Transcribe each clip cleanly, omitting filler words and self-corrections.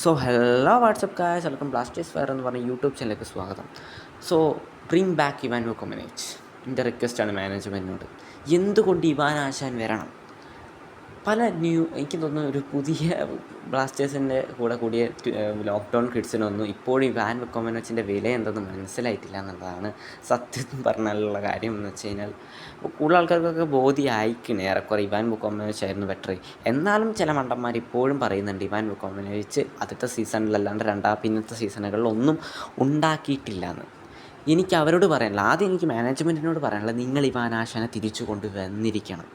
So hello what's up guys, welcome Blasters fire എന്ന് പറഞ്ഞ YouTube ചാനലിലേക്ക് സ്വാഗതം. So bring back Ivan Vukomanovic. എൻ്റെ റിക്വസ്റ്റാണ് മാനേജ്മെൻറ്റിനോട്. എന്തുകൊണ്ട് ഇവാൻ ആശാൻ വരണം? എനിക്ക് തോന്നുന്നു ഒരു പുതിയ ബ്ലാസ്റ്റേഴ്സിൻ്റെ കൂടിയ ലോക്ക്ഡൗൺ കിഡ്സിനൊന്നും ഇപ്പോഴും ഇവാൻ വൊക്കോമനോവിച്ചിൻ്റെ വില എന്തെന്ന് മനസ്സിലായിട്ടില്ല എന്നുള്ളതാണ് സത്യം പറഞ്ഞാലുള്ള കാര്യം. എന്ന് വെച്ച് കഴിഞ്ഞാൽ കൂടുതൽ ആൾക്കാർക്കൊക്കെ ബോധ്യമായിക്കണേ ഏറെക്കുറെ ഇവാൻ വൊക്കോമനോവിച്ച് ആയിരുന്നു ബെറ്റർ. എന്നാലും ചില മണ്ടന്മാർ ഇപ്പോഴും പറയുന്നുണ്ട് ഇവാൻ വൊക്കോമനോവിച്ച് ആദ്യത്തെ സീസണിലല്ലാണ്ട് പിന്നത്തെ സീസണുകളിലൊന്നും ഉണ്ടാക്കിയിട്ടില്ല എന്ന്. എനിക്ക് അവരോട് പറയാനില്ല, ആദ്യം എനിക്ക് മാനേജ്മെൻറ്റിനോട് പറയാനുള്ളത്, നിങ്ങൾ ഇവാൻ ആശാനെ തിരിച്ചു കൊണ്ടുവന്നിരിക്കണം.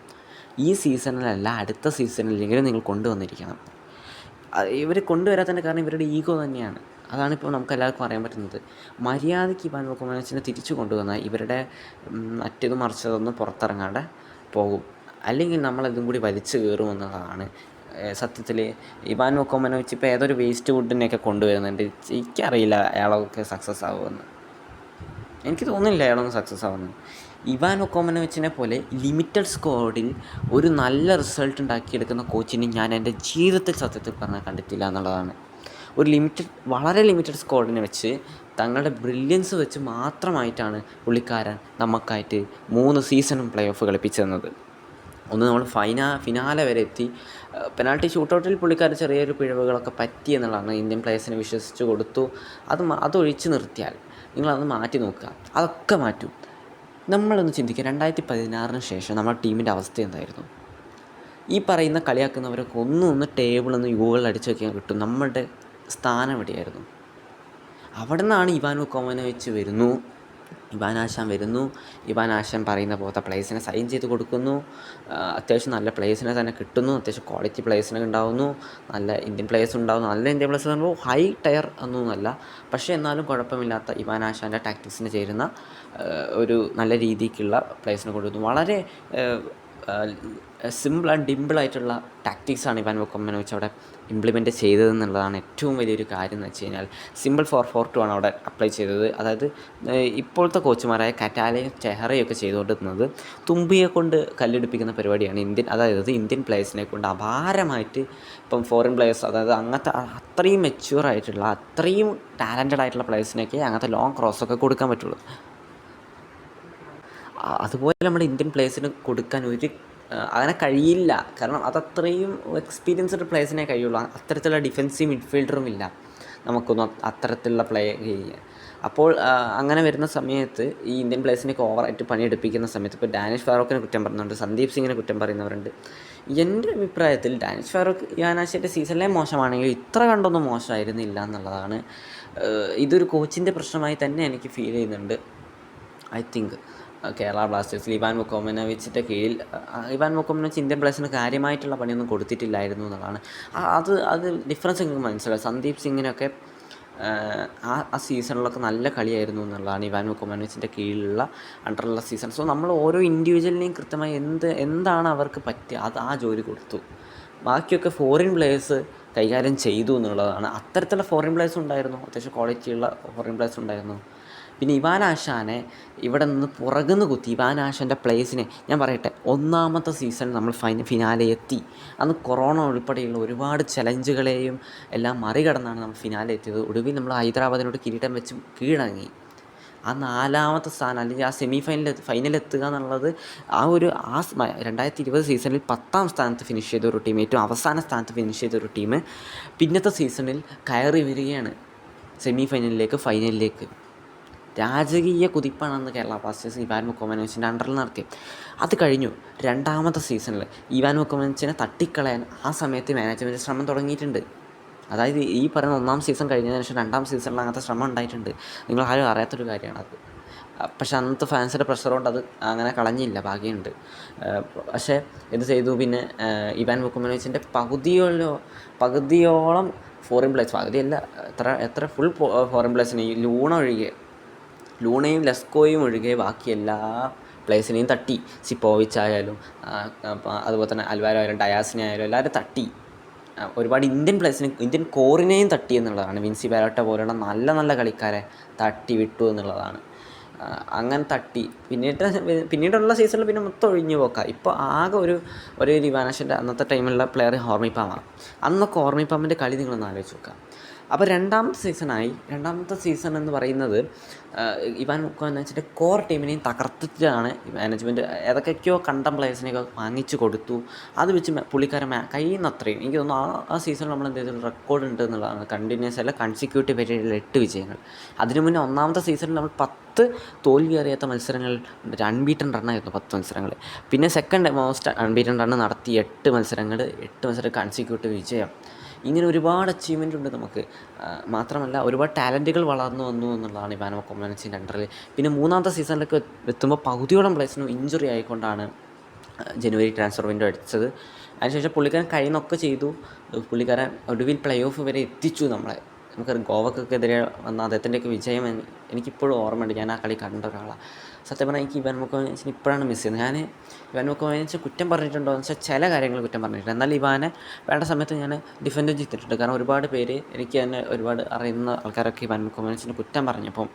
ഈ സീസണിലല്ല, അടുത്ത സീസണിലെങ്കിലും നിങ്ങൾ കൊണ്ടുവന്നിരിക്കണം. ഇവർ കൊണ്ടുവരാത്തതിൻ്റെ കാരണം ഇവരുടെ ഈഗോ തന്നെയാണ്. അതാണിപ്പോൾ നമുക്ക് എല്ലാവർക്കും അറിയാൻ പറ്റുന്നത്. മര്യാദയ്ക്ക് ഇവാൻ വൊക്കോമനോവിച്ചിനെ തിരിച്ചു കൊണ്ടുവന്നാൽ ഇവരുടെ മറ്റേതും മറിച്ചതൊന്നും പുറത്തിറങ്ങാതെ പോകും. അല്ലെങ്കിൽ നമ്മളതും കൂടി വലിച്ചു കയറുമെന്നുള്ളതാണ് സത്യത്തിൽ. ഇവാൻ വൊക്കോമനോവിച്ച് ഇപ്പോൾ ഏതൊരു വേസ്റ്റ് വുഡിനെയൊക്കെ കൊണ്ടുവരുന്നുണ്ട്. എനിക്കറിയില്ല അയാളൊക്കെ സക്സസ് ആകുമെന്ന്. എനിക്ക് തോന്നുന്നില്ല അയാളൊന്നും സക്സസ് ആവുന്നു. ഇവാൻ വൊക്കോമനോവിച്ചിനെ പോലെ ലിമിറ്റഡ് സ്ക്വാഡിൽ ഒരു നല്ല റിസൾട്ട് ഉണ്ടാക്കിയെടുക്കുന്ന കോച്ചിനെ ഞാൻ എൻ്റെ ജീവിതത്തിൽ സത്യത്തിൽ പറഞ്ഞാൽ കണ്ടിട്ടില്ല എന്നുള്ളതാണ്. വളരെ ലിമിറ്റഡ് സ്ക്വാഡിനെ വെച്ച് തങ്ങളുടെ ബ്രില്യൻസ് വെച്ച് മാത്രമായിട്ടാണ് പുള്ളിക്കാരൻ നമുക്കായിട്ട് 3 സീസണും പ്ലേ ഓഫ് കളിപ്പിച്ചു തന്നത്. ഒന്ന് നമ്മൾ ഫിനാലെ വരെ എത്തി. പെനാൾട്ടി ഷൂട്ടൗട്ടിൽ പുള്ളിക്കാരൻ ചെറിയൊരു പിഴവുകളൊക്കെ പറ്റി എന്നുള്ളതാണ്. ഇന്ത്യൻ പ്ലേയേഴ്സിനെ വിശ്വസിച്ച് കൊടുത്തു. അതൊഴിച്ച് നിർത്തിയാൽ നിങ്ങളതൊന്ന് മാറ്റി നോക്കുക, അതൊക്കെ മാറ്റും. നമ്മളൊന്ന് ചിന്തിക്കുക, 2016 ശേഷം നമ്മുടെ ടീമിൻ്റെ അവസ്ഥ എന്തായിരുന്നു? ഈ പറയുന്ന കളിയാക്കുന്നവരൊക്കെ ഒന്ന് ടേബിളൊന്ന് ഗൂഗിളിൽ അടിച്ച് വയ്ക്കാൻ കിട്ടും നമ്മളുടെ സ്ഥാനം എവിടെയായിരുന്നു. അവിടെ നിന്നാണ് ഇവാൻ വൊക്കോമനോവിച്ച് വരുന്നു, ഇവാൻ ആശാൻ വരുന്നു. ഇവാൻ ആശാൻ പറയുന്ന പോലത്തെ പ്ലേയേഴ്സിനെ സൈൻ ചെയ്ത് കൊടുക്കുന്നു. അത്യാവശ്യം നല്ല പ്ലേയേഴ്സിനെ തന്നെ കിട്ടുന്നു. അത്യാവശ്യം ക്വാളിറ്റി പ്ലേയേഴ്സിനെ ഉണ്ടാവുന്നു. നല്ല ഇന്ത്യൻ പ്ലേയേഴ്സ് ഉണ്ടാവുന്നു. നല്ല ഇന്ത്യൻ പ്ലേയേഴ്സ് എന്ന് പറയുമ്പോൾ ഹൈ ടയർ ഒന്നുമല്ല, പക്ഷേ എന്നാലും കുഴപ്പമില്ലാത്ത ഇവാൻ ആശാൻ്റെ ടാക്ടിക്സിന് ചേരുന്ന ഒരു നല്ല രീതിക്കുള്ള പ്ലേയേഴ്സിനെ കൊണ്ടുവന്നു. വളരെ സിമ്പിൾ ആൻഡ് ഡിമ്പിളായിട്ടുള്ള ടാക്ടിക്സാണ് ഇവാൻ വൊക്കോമനോവിച്ച് അവിടെ ഇംപ്ലിമെൻറ്റ് ചെയ്തതെന്നുള്ളതാണ് ഏറ്റവും വലിയൊരു കാര്യം. എന്ന് വെച്ച് കഴിഞ്ഞാൽ സിമ്പിൾ 4-4-2 ആണ് അവിടെ അപ്ലൈ ചെയ്തത്. അതായത് ഇപ്പോഴത്തെ കോച്ചുമാരായ കറ്റാലയും ചെഹറയും ഒക്കെ ചെയ്തുകൊണ്ടിരുന്നത് തുമ്പിയെ കൊണ്ട് കല്ലെടുപ്പിക്കുന്ന പരിപാടിയാണ്. ഇന്ത്യൻ പ്ലേയേഴ്സിനെ കൊണ്ട് അപാരമായിട്ട് ഇപ്പം ഫോറിൻ പ്ലേയേഴ്സ്, അതായത് അങ്ങനത്തെ അത്രയും മെച്യൂറായിട്ടുള്ള അത്രയും ടാലൻറ്റഡ് ആയിട്ടുള്ള പ്ലേയേഴ്സിനൊക്കെ അങ്ങനത്തെ ലോങ് ക്രോസൊക്കെ കൊടുക്കാൻ പറ്റുള്ളൂ. അതുപോലെ നമ്മുടെ ഇന്ത്യൻ പ്ലേയേഴ്സിന് കൊടുക്കാൻ അങ്ങനെ കഴിയില്ല. കാരണം അതത്രയും എക്സ്പീരിയൻസ്ഡ് പ്ലേയേഴ്സിനെ കഴിയുള്ളൂ. അത്തരത്തിലുള്ള ഡിഫൻസീവ് മിഡ്ഫീൽഡറും ഇല്ല നമുക്കൊന്നും അത്തരത്തിലുള്ള പ്ലേ ചെയ്യാൻ. അപ്പോൾ അങ്ങനെ വരുന്ന സമയത്ത് ഈ ഇന്ത്യൻ പ്ലേയേഴ്സിനെയൊക്കെ ഓവറായിട്ട് പണിയെടുപ്പിക്കുന്ന സമയത്ത് ഇപ്പോൾ ഡാനിഷ് ഫാറൂഖിനെ കുറ്റം പറയുന്നുണ്ട്, സന്ദീപ് സിംഗിനെ കുറ്റം പറയുന്നവരുണ്ട്. എൻ്റെ അഭിപ്രായത്തിൽ ഡാനിഷ് ഫാറൂഖ് ഇവാൻ ആശാൻ്റെ സീസണിലെ മോശമാണെങ്കിൽ ഇത്ര കണ്ടൊന്നും മോശമായിരുന്നില്ല എന്നുള്ളതാണ്. ഇതൊരു കോച്ചിൻ്റെ പ്രശ്നമായി തന്നെ എനിക്ക് ഫീൽ ചെയ്യുന്നുണ്ട്. ഐ തിങ്ക് കേരള ബ്ലാസ്റ്റേഴ്സിൽ ഇവാൻ വൊക്കോമനോവിച്ചിൻ്റെ കീഴിൽ ഇവാൻ വൊക്കോമനോവിച്ച് ഇന്ത്യൻ പ്ലേയേഴ്സിന് കാര്യമായിട്ടുള്ള പണിയൊന്നും കൊടുത്തിട്ടില്ലായിരുന്നു എന്നുള്ളതാണ്. അത് ഡിഫറൻസ് നിങ്ങൾക്ക് മനസ്സിലാവും. സന്ദീപ് സിംഗിനൊക്കെ ആ സീസണിലൊക്കെ നല്ല കളിയായിരുന്നു എന്നുള്ളതാണ് ഇവാൻ വൊക്കോമനോവിച്ചിൻ്റെ കീഴിലുള്ള അണ്ടറുള്ള സീസൺ. സോ നമ്മൾ ഓരോ ഇൻഡിവിജ്വലിനെയും കൃത്യമായി എന്താണ് അവർക്ക് പറ്റുക ആ ജോലി കൊടുത്തു. ബാക്കിയൊക്കെ ഫോറിൻ പ്ലേയേഴ്സ് കൈകാര്യം ചെയ്തു എന്നുള്ളതാണ്. അത്തരത്തിലുള്ള ഫോറിൻ പ്ലേയേഴ്സ് ഉണ്ടായിരുന്നു, അത്യാവശ്യം ക്വാളിറ്റിയുള്ള ഫോറിൻ പ്ലേയേഴ്സ് ഉണ്ടായിരുന്നു. പിന്നെ ഇവാൻ ആശാനെ ഇവിടെ നിന്ന് പുറകുന്ന് കുത്തി ഇവാൻ ആശാൻ്റെ പ്ലേസിനെ ഞാൻ പറയട്ടെ, ഒന്നാമത്തെ സീസൺ നമ്മൾ ഫിനാലെ എത്തി. അന്ന് കൊറോണ ഉൾപ്പെടെയുള്ള ഒരുപാട് ചലഞ്ചുകളെയും എല്ലാം മറികടന്നാണ് നമ്മൾ ഫിനാലെ എത്തിയത്. ഒടുവിൽ നമ്മൾ ഹൈദരാബാദിനോട് കിരീടം വെച്ച് കീഴടങ്ങി. ആ 4ാമത്തെ സ്ഥാനം അല്ലെങ്കിൽ ആ ഫൈനലെത്തുക എന്നുള്ളത് 2020 സീസണിൽ 10ാം സ്ഥാനത്ത് ഫിനിഷ് ചെയ്ത ഒരു ടീം, ഏറ്റവും അവസാന സ്ഥാനത്ത് ഫിനിഷ് ചെയ്ത ഒരു ടീം പിന്നത്തെ സീസണിൽ കയറി വരികയാണ് ഫൈനലിലേക്ക്. രാജകീയ കുതിപ്പാണെന്ന് കേരള ബ്ലാസ്റ്റേഴ്സ് ഇവാൻ വൊക്കോമനോവിച്ചിൻ്റെ അണ്ടറിൽ നടത്തിയത്. അത് കഴിഞ്ഞു 2ാമത്തെ സീസണിൽ ഇവാൻ വൊക്കോമനോവിച്ചിനെ തട്ടിക്കളയാൻ ആ സമയത്ത് മാനേജ്മെൻറ്റ് ശ്രമം തുടങ്ങിയിട്ടുണ്ട്. അതായത് ഈ പറയുന്ന 1ാം സീസൺ കഴിഞ്ഞതിന് ശേഷം 2ാം സീസണിൽ അങ്ങനത്തെ ശ്രമം ഉണ്ടായിട്ടുണ്ട്. നിങ്ങൾ ആരും അറിയാത്തൊരു കാര്യമാണ് അത്. പക്ഷെ അന്നത്തെ ഫാൻസിൻ്റെ പ്രഷർ കൊണ്ട് അത് അങ്ങനെ കളഞ്ഞില്ല, ഭാഗ്യമുണ്ട്. പക്ഷേ എന്ത് ചെയ്തു, പിന്നെ ഇവാൻ വൊക്കോമനോവിച്ചിൻ്റെ പകുതിയോളം ഫോറിൻ പ്ലേയേഴ്സ്, പകുതിയല്ല, എത്ര ഫുൾ ഫോറിൻ പ്ലേയേഴ്സിനെ ലൂണയും ലെസ്കോയും ഒഴികെ ബാക്കി എല്ലാ പ്ലേയേഴ്സിനെയും തട്ടി. സിപ്പോവിച്ച് ആയാലും അതുപോലെ തന്നെ അൽവാരോ ആയാലും ഡയാസിനെ ആയാലും എല്ലാവരും തട്ടി. ഒരുപാട് ഇന്ത്യൻ കോറിനെയും തട്ടി എന്നുള്ളതാണ്. വിൻസി ബാരോട്ട പോലുള്ള നല്ല കളിക്കാരെ തട്ടി വിട്ടു എന്നുള്ളതാണ്. അങ്ങനെ തട്ടി പിന്നീടുള്ള സീസണിൽ പിന്നെ മൊത്തം ഒഴിഞ്ഞു പോക്കാം. ഇപ്പോൾ ആകെ ഒരു ഇവാനാഷിൻ്റെ അന്നത്തെ ടൈമിലുള്ള പ്ലെയർ ഹോർമിപ്പാമാണ്. അന്നൊക്കെ ഹോർമിപ്പാമിൻ്റെ കളി നിങ്ങളൊന്ന് ആലോചിച്ച് നോക്കുക. അപ്പോൾ രണ്ടാമത്തെ സീസൺ എന്ന് പറയുന്നത് ഇവാൻ വുക്കോവിച്ചിൻ്റെ കോർ ടീമിനെയും തകർത്തിട്ടാണ് മാനേജ്മെൻറ്റ് ഏതൊക്കെയോ കണ്ടം പ്ലേയേഴ്സിനെയൊക്കെ വാങ്ങിച്ചു കൊടുത്തു. അത് വെച്ച് പുള്ളിക്കാരൻ കഴിയുന്നത്രയും എനിക്ക് തോന്നുന്നു ആ സീസണിൽ നമ്മൾ എന്ത് ചെയ്തു റെക്കോർഡ് ഉണ്ട് എന്നുള്ളതാണ്. കണ്ടിന്യൂസ് അല്ല കൺസിക്യൂട്ടീവ് പീരീഡിൽ 8 വിജയങ്ങൾ. അതിനു മുന്നേ ഒന്നാമത്തെ സീസണിൽ നമ്മൾ 10 തോൽവി അറിയാത്ത മത്സരങ്ങൾ, അൺബീറ്റൺ റണ്ണായിരുന്നു 10 മത്സരങ്ങൾ. പിന്നെ സെക്കൻഡ് മോസ്റ്റ് അൺബീറ്റൺ റണ്ണ് നടത്തി 8 മത്സരം കൺസിക്യൂട്ടീവ് വിജയം. ഇങ്ങനെ ഒരുപാട് അച്ചീവ്മെൻ്റ് ഉണ്ട് നമുക്ക്. മാത്രമല്ല ഒരുപാട് ടാലൻറ്റുകൾ വളർന്നു വന്നു എന്നുള്ളതാണ് ഇവാനോ കൊമനച്ചിൻ്റെ അണ്ടറിൽ. പിന്നെ മൂന്നാമത്തെ സീസണിലേക്ക് എത്തുമ്പോൾ പകുതിയോളം പ്ലേയേഴ്സിനും ഇഞ്ചുറി ആയിക്കൊണ്ടാണ് ജനുവരി ട്രാൻസ്ഫർ വിൻഡോ അടിച്ചത്. അതിനുശേഷം പുള്ളിക്കാരൻ കഴിയുന്നൊക്കെ ചെയ്തു. പുള്ളിക്കാരൻ ഒടുവിൽ പ്ലേ ഓഫ് വരെ എത്തിച്ചു നമ്മളെ. നമുക്കറിയാം ഗോവക്കെതിരെ വന്ന അദ്ദേഹത്തിൻ്റെയൊക്കെ വിജയം എനിക്കിപ്പോഴും ഓർമ്മയുണ്ട്. ഞാൻ ആ കളി കണ്ട ഒരാളാണ്. സത്യം പറഞ്ഞാൽ എനിക്ക് ഇവാൻ വുക്കോവിച്ചിനെ ഇപ്പോഴാണ് മിസ് ചെയ്യുന്നത്. ഞാൻ ഇവാൻ വുക്കോവിച്ചിനെ കുറ്റം പറഞ്ഞിട്ടുണ്ടോ എന്ന് വെച്ചാൽ ചില കാര്യങ്ങൾ കുറ്റം പറഞ്ഞിട്ടുണ്ട്. എന്നാൽ ഇവാനെ വേണ്ട സമയത്ത് ഞാൻ ഡിഫൻഡ് ചെയ്തിട്ടുണ്ട്. കാരണം ഒരുപാട് പേര് എനിക്ക് തന്നെ ഒരുപാട് അറിയുന്ന ആൾക്കാരൊക്കെ ഇവാൻ വുക്കോവിച്ചിനെ കുറ്റം പറഞ്ഞപ്പം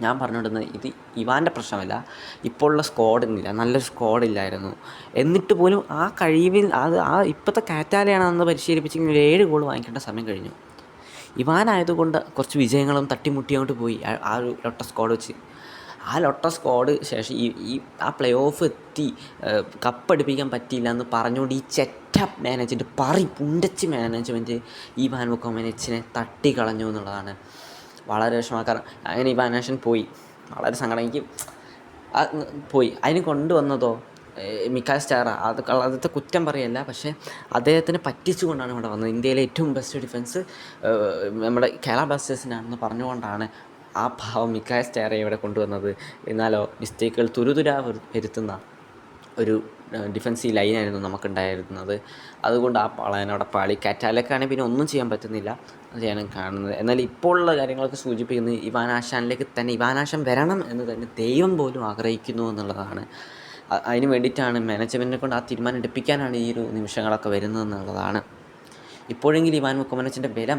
ഞാൻ പറഞ്ഞിടുന്നത് ഇത് ഇവാൻ്റെ പ്രശ്നമല്ല, ഇപ്പോഴുള്ള സ്ക്വാഡിനില്ല, നല്ലൊരു സ്ക്വാഡില്ലായിരുന്നു. എന്നിട്ട് പോലും ആ കഴിവിൽ ഇപ്പോഴത്തെ കാറ്റാലയാണ് അന്ന് പരിശീലിപ്പിച്ചെങ്കിൽ 7 ഗോൾ വാങ്ങിക്കേണ്ട സമയം കഴിഞ്ഞു. ഇവാനായതുകൊണ്ട് കുറച്ച് വിജയങ്ങളും തട്ടിമുട്ടിയോണ്ട് പോയി ആ ഒരു ലൊട്ട സ്ക്വാഡ് വെച്ച്. ആ ലൊട്ട സ്ക്വാഡ് ശേഷം ആ പ്ലേ ഓഫ് എത്തി കപ്പടിപ്പിക്കാൻ പറ്റിയില്ല എന്ന് പറഞ്ഞുകൊണ്ട് ഈ ചെറ്റപ്പ് മാനേജ്മെൻറ്റ് പുണ്ടച്ച് മാനേജ്മെൻറ്റ് ഇവാൻ വുക്കോവിച്ചിനെ തട്ടിക്കളഞ്ഞു എന്നുള്ളതാണ് വളരെ വിഷമകരം. അങ്ങനെ ഇവാനാഷൻ പോയി, വളരെ സങ്കടം എനിക്ക് പോയി. അതിന് കൊണ്ടുവന്നതോ മിക്കാൽ സ്റ്റാറ. അതൊക്കെ കുറ്റം പറയല്ല, പക്ഷേ അദ്ദേഹത്തിനെ പറ്റിച്ചുകൊണ്ടാണ് ഇവിടെ വന്നത്. ഇന്ത്യയിലെ ഏറ്റവും ബെസ്റ്റ് ഡിഫൻസ് നമ്മുടെ കേരള ബ്ലാസ്റ്റേഴ്സിനാണെന്ന് പറഞ്ഞുകൊണ്ടാണ് ആ പാവം മിക്കാൽ സ്റ്റാറെ ഇവിടെ കൊണ്ടുവന്നത്. എന്നാലോ മിസ്റ്റേക്കുകൾ തുരുതുരാ വരുത്തുന്ന ഒരു ഡിഫൻസീവ് ലൈനായിരുന്നു നമുക്കുണ്ടായിരുന്നത്. അതുകൊണ്ട് ആ പാളയനവിടെ പാളി. കാറ്റാലക്കാണെങ്കിൽ പിന്നെ ഒന്നും ചെയ്യാൻ പറ്റുന്നില്ല. അതാണ് കാണുന്നത്. എന്നാൽ ഇപ്പോൾ ഉള്ള കാര്യങ്ങളൊക്കെ സൂചിപ്പിക്കുന്നത് ഇവാനാഷാനിലേക്ക് തന്നെ ഇവാനാഷൻ വരണം എന്ന് തന്നെ ദൈവം പോലും ആഗ്രഹിക്കുന്നു എന്നുള്ളതാണ്. അതിന് വേണ്ടിയിട്ടാണ് മാനേജ്മെൻറ്റിനെ കൊണ്ട് ആ തീരുമാനം എടുപ്പിക്കാനാണ് ഈ ഒരു നിമിഷങ്ങളൊക്കെ വരുന്നതെന്നുള്ളതാണ്. ഇപ്പോഴെങ്കിലും ഇവാൻ വുക്കോവിച്ചിൻ്റെ വില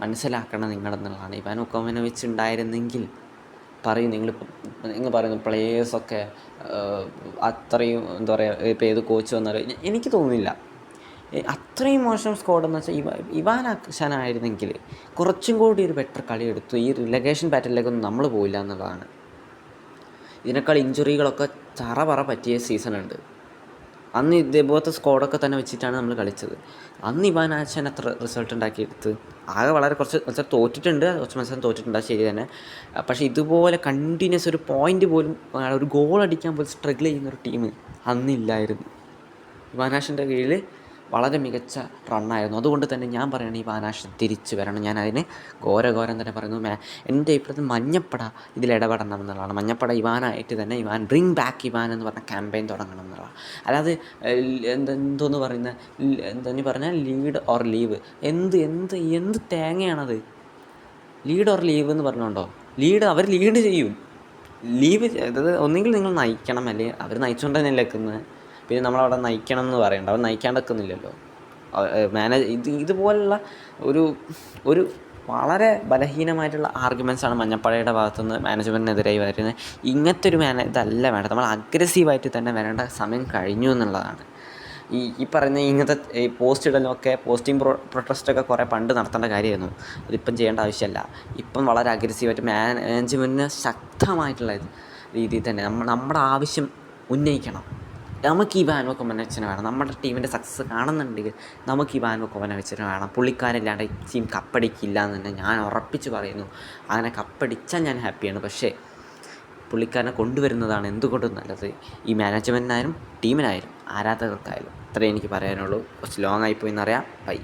മനസ്സിലാക്കണം നിങ്ങളെന്നുള്ളതാണ്. ഇവാൻ വുക്കോവിച്ച് ഉണ്ടായിരുന്നെങ്കിൽ നിങ്ങൾ പറയുന്നു പ്ലേയേഴ്സൊക്കെ അത്രയും എന്താ പറയുക, ഇപ്പോൾ ഏത് കോച്ച് വന്നാലും എനിക്ക് തോന്നുന്നില്ല അത്രയും മോശം സ്ക്വാഡെന്ന് വെച്ചാൽ ഇവാൻ ആക്ഷനായിരുന്നെങ്കിൽ കുറച്ചും കൂടി ഒരു ബെറ്റർ കളി എടുത്തു ഈ റിലഗേഷൻ ബാറ്റിലേക്കൊന്നും നമ്മൾ പോയില്ല എന്നുള്ളതാണ്. ഇതിനേക്കാൾ ഇഞ്ചുറികളൊക്കെ ചറപറ പറ്റിയ സീസണുണ്ട്. അന്ന് ഇതേപോലത്തെ സ്ക്വാഡൊക്കെ തന്നെ വെച്ചിട്ടാണ് നമ്മൾ കളിച്ചത്. അന്ന് ഇവാൻ ആക്ഷൻ എത്ര റിസൾട്ട് ഉണ്ടാക്കിയെടുത്ത് ആകെ വളരെ കുറച്ച് മത്സരം തോറ്റിട്ടുണ്ട്, അത് ശരി തന്നെ. പക്ഷേ ഇതുപോലെ കണ്ടിന്യൂസ് ഒരു പോയിൻ്റ് പോലും ഒരു ഗോൾ അടിക്കാൻ പോലും സ്ട്രഗിൾ ചെയ്യുന്നൊരു ടീം അന്നില്ലായിരുന്നു. ഇവാൻ ആഷൻ്റെ കീഴിൽ വളരെ മികച്ച റണ്ണായിരുന്നു. അതുകൊണ്ട് തന്നെ ഞാൻ പറയുകയാണ് ഇവാൻ ആഷൻ തിരിച്ചു വരണം. ഞാൻ അതിന് ഘോരം തന്നെ പറയുന്നു. എൻ്റെ അഭിപ്രായത്തിൽ മഞ്ഞപ്പട ഇതിലിടപെടണം എന്നുള്ളതാണ്. മഞ്ഞപ്പട ഇവാനായിട്ട് തന്നെ ബ്രിങ് ബാക്ക് ഇവാൻ എന്ന് പറഞ്ഞ ക്യാമ്പയിൻ തുടങ്ങണം എന്നുള്ളതാണ്. അല്ലാതെ എന്തോന്ന് പറഞ്ഞാൽ ലീഡ് ഓർ ലീവ് എന്ത് തേങ്ങയാണത്? ലീഡ് ഓർ ലീവ് എന്ന് പറഞ്ഞുകൊണ്ടോ? അവർ ലീഡ് ചെയ്യും. ലീവ് അതായത് ഒന്നുകിൽ നിങ്ങൾ നയിക്കണം, അല്ലെങ്കിൽ അവർ നയിച്ചുകൊണ്ട് തന്നെ നിൽക്കുന്നത്. പിന്നെ നമ്മളവിടെ നയിക്കണം എന്ന് പറയണ്ട, അവർ നയിക്കാണ്ടിരിക്കുന്നില്ലല്ലോ. ഇതുപോലുള്ള ഒരു വളരെ ബലഹീനമായിട്ടുള്ള ആർഗ്യുമെൻറ്റ്സാണ് മഞ്ഞപ്പടയുടെ ഭാഗത്തുനിന്ന് മാനേജ്മെൻറ്റിനെതിരായി വരുന്നത്. ഇങ്ങനത്തെ ഒരു ഇതല്ല വേണ്ടത്. നമ്മൾ അഗ്രസീവായിട്ട് തന്നെ വരേണ്ട സമയം കഴിഞ്ഞു എന്നുള്ളതാണ്. ഈ പറയുന്ന ഇങ്ങനത്തെ ഈ പോസ്റ്റ് ഇടലൊക്കെ പ്രൊട്ടസ്റ്റൊക്കെ കുറേ പണ്ട് നടത്തേണ്ട കാര്യമായിരുന്നു. അതിപ്പം ചെയ്യേണ്ട ആവശ്യമില്ല. ഇപ്പം വളരെ അഗ്രസീവായിട്ട് മാനേജ്മെൻറ്റിന് ശക്തമായിട്ടുള്ള രീതിയിൽ തന്നെ നമ്മുടെ ആവശ്യം ഉന്നയിക്കണം. നമുക്ക് ഇവാൻ വുക്കോവിച്ചിനെ വേണം. നമ്മുടെ ടീമിൻ്റെ സക്സസ് കാണുന്നുണ്ടെങ്കിൽ നമുക്ക് ഇവാൻ വുക്കോവിച്ചിനെ വേണം. പുള്ളിക്കാരില്ലാണ്ട് ടീം കപ്പടിക്കില്ല എന്ന് തന്നെ ഞാൻ ഉറപ്പിച്ച് പറയുന്നു. അങ്ങനെ കപ്പടിച്ചാൽ ഞാൻ ഹാപ്പിയാണ്. പക്ഷേ പുള്ളിക്കാരനെ കൊണ്ടുവരുന്നതാണ് എന്തുകൊണ്ടും നല്ലത്, ഈ മാനേജ്മെൻറ്റിനായാലും ടീമിനായാലും ആരാധകർക്കായാലും. അത്രേ എനിക്ക് പറയാനുള്ളൂ. കുറച്ച് ലോങ് ആയിപ്പോയി എന്നറിയാം. ബൈ.